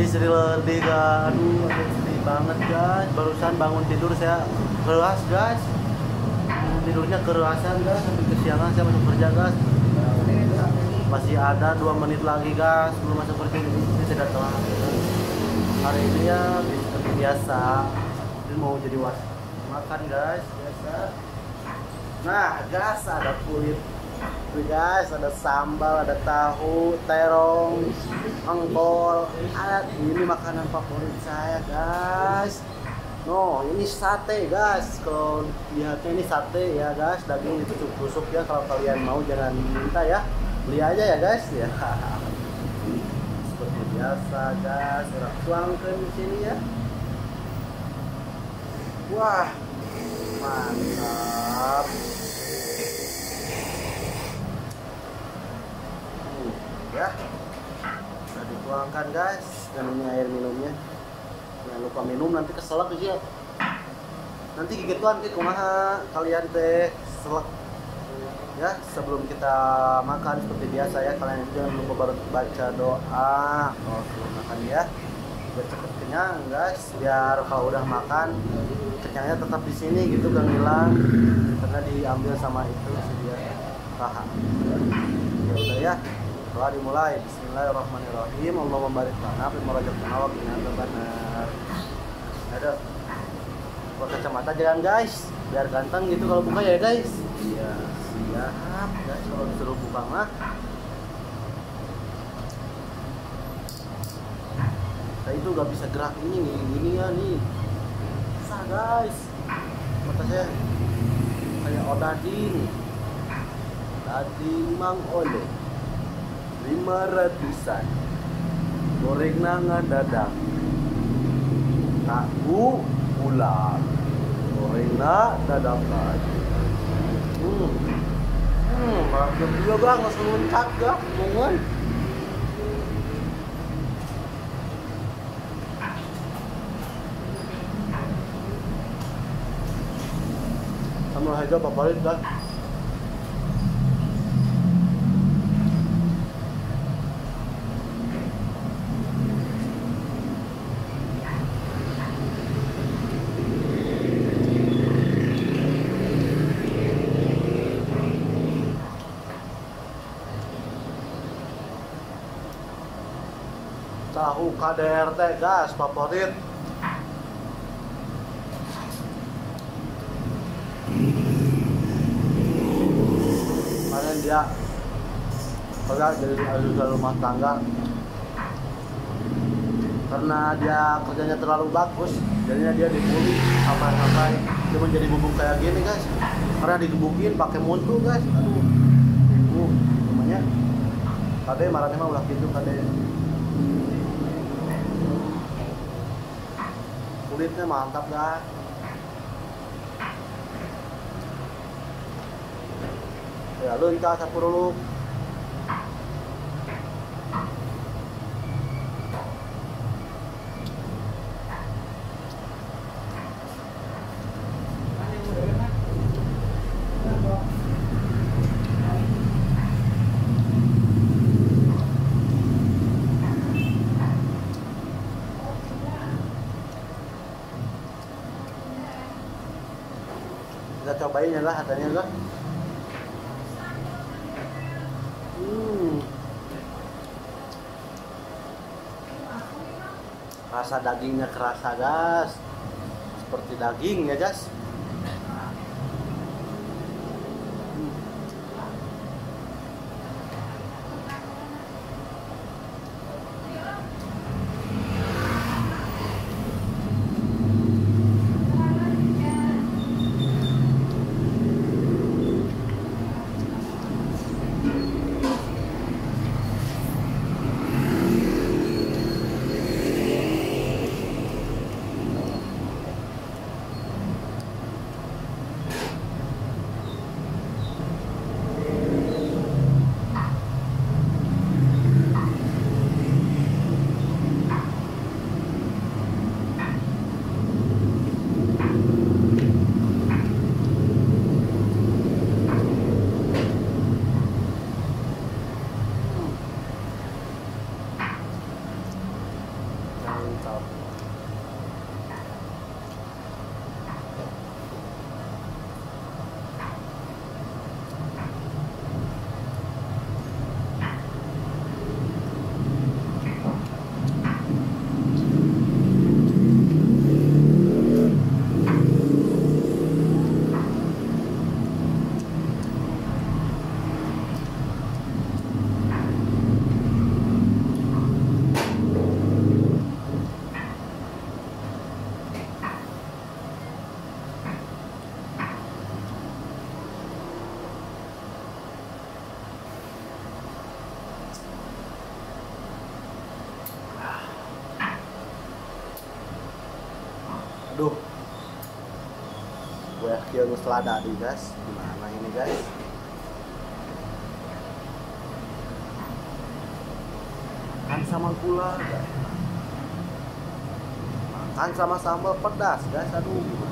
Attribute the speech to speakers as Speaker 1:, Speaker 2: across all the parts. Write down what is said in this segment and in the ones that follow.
Speaker 1: sedih kan. Aduh sedih banget guys. Barusan bangun tidur saya keras guys. Tidurnya kerasan guys sampai kesiangan saya masuk kerja guys. Masih ada 2 menit lagi guys belum masuk kerja, jadi saya tidak telat. Hari ini ya seperti biasa. Ini mau jadi makan guys biasa. Nah guys ada kulit. Guys, ada sambal, ada tahu, terong, engkol. Ini makanan favorit saya, guys. No, ini sate, guys. Kalau lihatnya ini sate ya, guys. Daging ditusuk-tusuk ya. Kalau kalian mau jangan minta ya. Beli aja ya, guys. Ya. Seperti biasa, guys. Orang tuangkan di sini ya. Wah, mantap. Ya, udah dituangkan guys, dan ini air minumnya. Jangan lupa minum, nanti keselak aja. Nanti gigituan ke kumaha kalian teh selak. Ya, sebelum kita makan seperti biasa ya, kalian jangan lupa baca doa. Oh, sebelum makan ya, biar cepet kenyang guys. Biar kalau udah makan kenyangnya tetap di sini gitu, gak hilang. Karena diambil sama itu si dia paha. Ya udah ya. Doa dimulai. Bismillahirrahmanirrahim. Allahumma barik lana fi ma razaqtana wa qina adzabannar. Ada buat kacamata jangan guys, biar ganteng gitu kalau buka ya guys. Iya, siap guys kalau disuruh buka mah. Saya itu gak bisa gerak ini gini ya nih. Susah guys. Mata saya kayak odading. Daging Mang Ole 500-an, goreng nangan dadang, tahu ular, goreng na dadakan. Makan juga bang, langsung muncak gak, mohon. Sama aja favorit kan? Tahu KDRT gas favorit. Kalian dia kerja jadi asisten rumah tangga, karena dia kerjanya terlalu bagus, jadinya dia dibully sampai dia menjadi bubuk kayak gini guys. Karena digebukin pakai mutu guys. Aduh, ibu namanya kade marahnya mah ulah gitu kade. Kulitnya mantap guys. Ya lunca sapuruluk. Kita cobain ya lah hatanya lah. Rasa dagingnya kerasa guys, seperti daging ya guys. Duh, gue kieu geus lada deui guys. Gimana ini guys? Makan sama gula, guys. Makan sama sambal pedas guys. Aduh, gimana?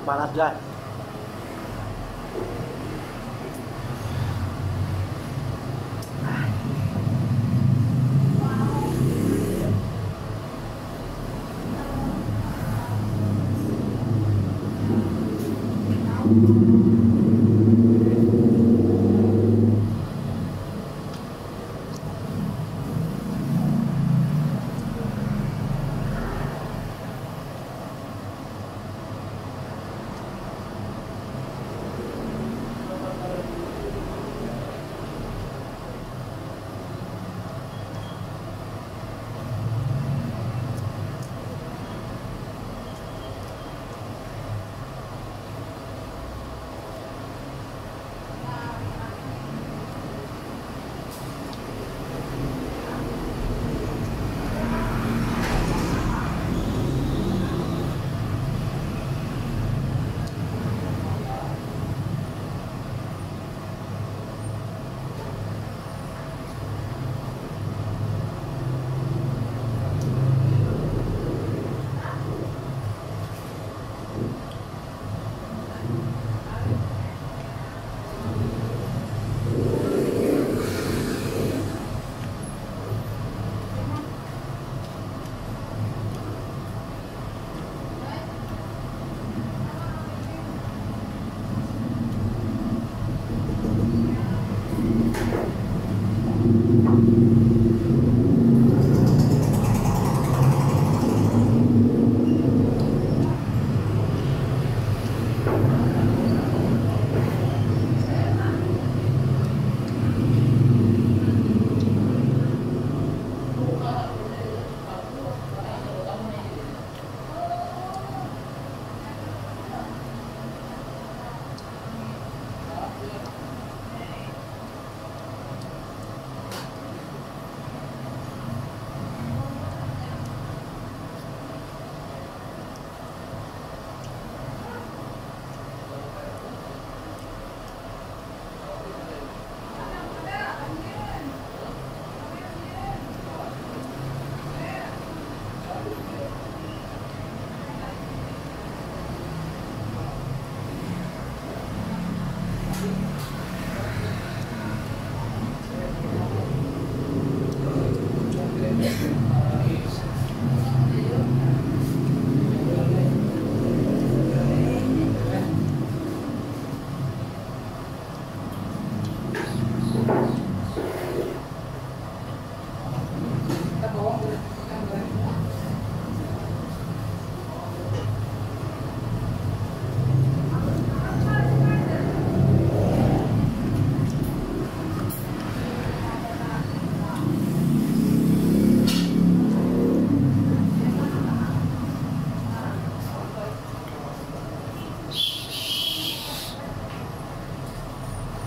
Speaker 1: Panas guys.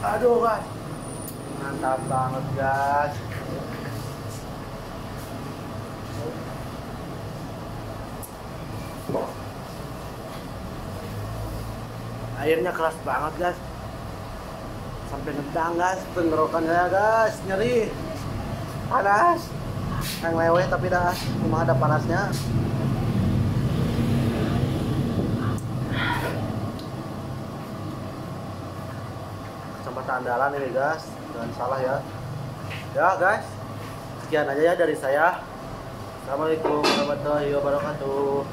Speaker 1: Aduh guys, mantap banget guys. Airnya keras banget guys, sampai ngedang guys tenggorokan saya guys, nyeri, panas, yang leweh tapi dah cuma ada panasnya. Kecamatan Andalan ini guys, jangan salah ya. Ya guys, sekian aja ya dari saya. Assalamualaikum warahmatullahi wabarakatuh.